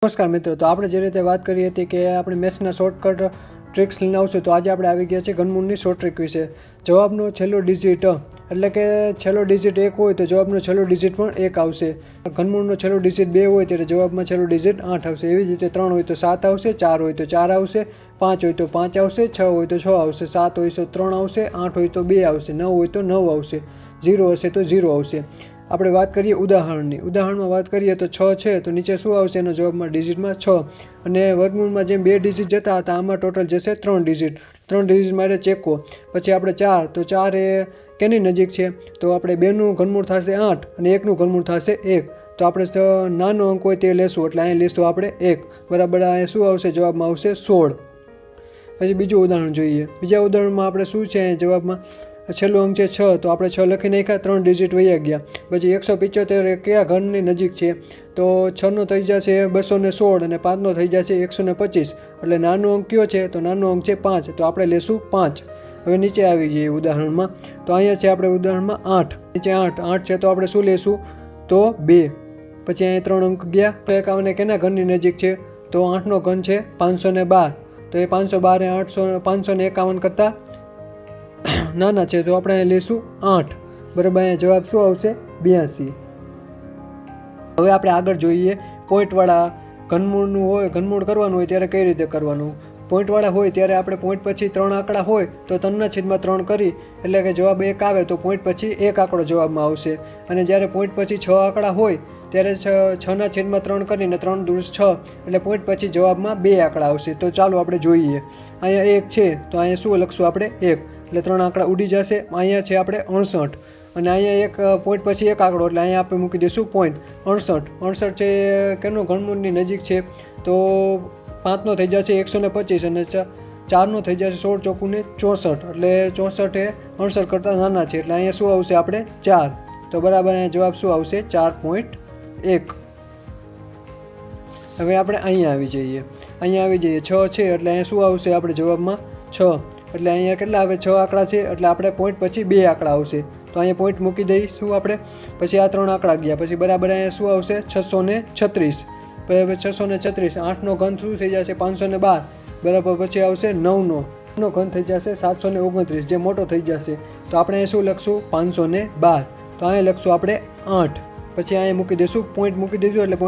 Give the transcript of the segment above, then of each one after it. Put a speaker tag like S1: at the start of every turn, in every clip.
S1: નમસ્કાર મિત્રો, તો આપણે જે રીતે વાત કરી હતી કે આપણે મેથ્સના શોર્ટકટ ટ્રિક્સ લઈને આવશું, તો આજે આપણે આવી ગયા છીએ ઘનમૂળની શોર્ટ ટ્રિક વિશે. જવાબનો છેલ્લો ડિજિટ એટલે કે છેલ્લો ડિજિટ 1 હોય તો જવાબનો છેલ્લો ડિજિટ પણ 1 આવશે. ઘનમૂળનો છેલ્લો ડિજિટ 2 હોય ત્યારે જવાબમાં છેલ્લો ડિજિટ 8 આવશે. એવી જ રીતે 3 હોય તો 7 આવશે, 4 હોય તો 4 આવશે, 5 હોય તો 5 આવશે, 6 હોય તો 6 આવશે, 7 હોય તો 3 આવશે, 8 હોય તો 2 આવશે, 9 હોય તો 9 આવશે, 0 હશે તો 0 આવશે. આપણે વાત કરીએ ઉદાહરણમાં વાત કરીએ તો 6 છે તો નીચે શું આવશે એનો જવાબમાં ડિજિટમાં 6, અને વર્ગમૂળમાં જેમ 2 ડિજિટ જતા હતા આમાં ટોટલ જશે 3 ડિજિટ. 3 ડિજિટ માટે ચેકો. પછી આપણે 4 તો 4 એ કેની નજીક છે તો આપણે 2નું ઘનમૂળ થશે 8 અને 1નું ઘનમૂળ થશે 1. તો આપણે નાનો અંક હોય તે લેશું એટલે અહીં લેશું આપણે 1 બરાબર. અહીંયા શું આવશે જવાબમાં આવશે 16. પછી બીજું ઉદાહરણ જોઈએ. બીજા ઉદાહરણમાં આપણે શું છે જવાબમાં છેલ્લો અંક છે 6 તો આપણે 6 લખી નાખ્યા, 3 ડિજિટ વયા ગયા. પછી 175 કયા ઘનની નજીક છે તો 6નો થઈ જશે 216 અને 5નો થઈ જશે 125. એટલે નાનો અંક કયો છે તો નાનો અંક છે 5, તો આપણે લેશું 5. હવે નીચે આવી જઈએ ઉદાહરણમાં, તો અહીંયા છે આપણે ઉદાહરણમાં 8, નીચે 8 છે તો આપણે શું લેશું તો 2. પછી અહીંયા 3 અંક ગયા. તો 51 કેના ઘનની નજીક છે તો 8નો ઘન છે 512, તો એ 512 એ 551 કરતાં નાના છે તો આપણે અહીં લેશું 8 બરાબર. અહીંયા જવાબ શું આવશે 82. હવે આપણે આગળ જોઈએ પોઈન્ટવાળા ઘનમૂળનું હોય, ઘનમૂળ કરવાનું હોય ત્યારે કઈ રીતે કરવાનું. પોઈન્ટવાળા હોય ત્યારે આપણે પોઈન્ટ પછી 3 આંકડા હોય તો 3/3 કરી એટલે કે જવાબ 1 આવે તો પોઈન્ટ પછી 1 આંકડો જવાબમાં આવશે. અને જ્યારે પોઈન્ટ પછી 6 આંકડા હોય ત્યારે 6/3 કરીને 3 દૂર 6 એટલે પોઈન્ટ પછી જવાબમાં 2 આંકડા આવશે. તો ચાલો આપણે જોઈએ. અહીંયા 1 છે તો અહીંયા શું લખશું આપણે 1 એટલે 3 આંકડા ઉડી જશે. અહીંયા છે આપણે 68 અને અહીંયા એક પોઈન્ટ પછી 1 આંકડો એટલે અહીંયા આપણે મૂકી દઈશું પોઈન્ટ 68 છે કેનો ઘનમૂળની નજીક છે તો 5નો થઈ જશે 125 અને 4નો થઈ જશે 16 ચોકુને 64 એટલે 64 એ 68 કરતાં નાના છે એટલે અહીંયા શું આવશે આપણે 4. તો બરાબર અહીંયા જવાબ શું આવશે 4.1. હવે આપણે અહીંયા આવી જઈએ. 6 છે એટલે અહીંયા શું આવશે આપણે જવાબમાં 6 એટલે અહીંયા કેટલા આવે 6 આંકડા છે એટલે આપણે પોઈન્ટ પછી 2 આંકડા આવશે તો અહીંયા પોઈન્ટ મૂકી દઈશું આપણે. પછી આ 3 આંકડા ગયા પછી બરાબર અહીંયા શું આવશે 636. હવે 636 8નો ઘન શું થઈ જશે 512 બરાબર. પછી આવશે 9નો ઘન થઈ જશે 729 જે મોટો થઈ જશે તો આપણે અહીં શું લખશું 512. તો અહીં લખશું આપણે 8. પછી અહીંયા મૂકી દઈશું પોઈન્ટ મૂકી દઈશું એટલે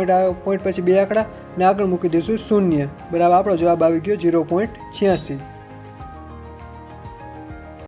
S1: પોઈન્ટ પછી 2 આંકડા અને આગળ મૂકી દઈશું 0 બરાબર. આપણો જવાબ આવી ગયો 0.86.